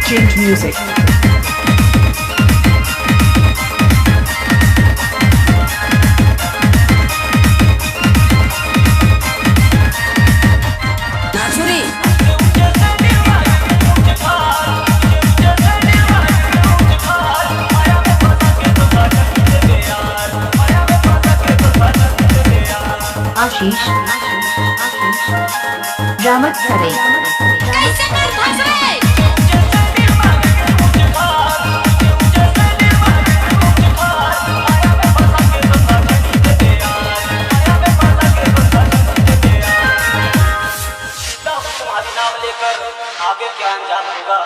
Change music. आशीष Ramat करे कैसे कर फंसवे आगे क्या अंजाम होगा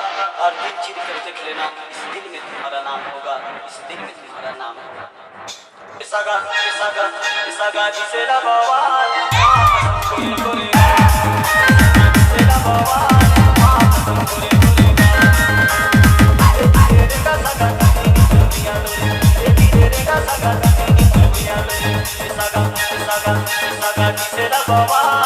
और दिल चीर कर देख लेना इस दिल में तुम्हारा नाम होगा इस दिल में तुम्हारा नाम होगा इसागा जिसे बवाल Bye.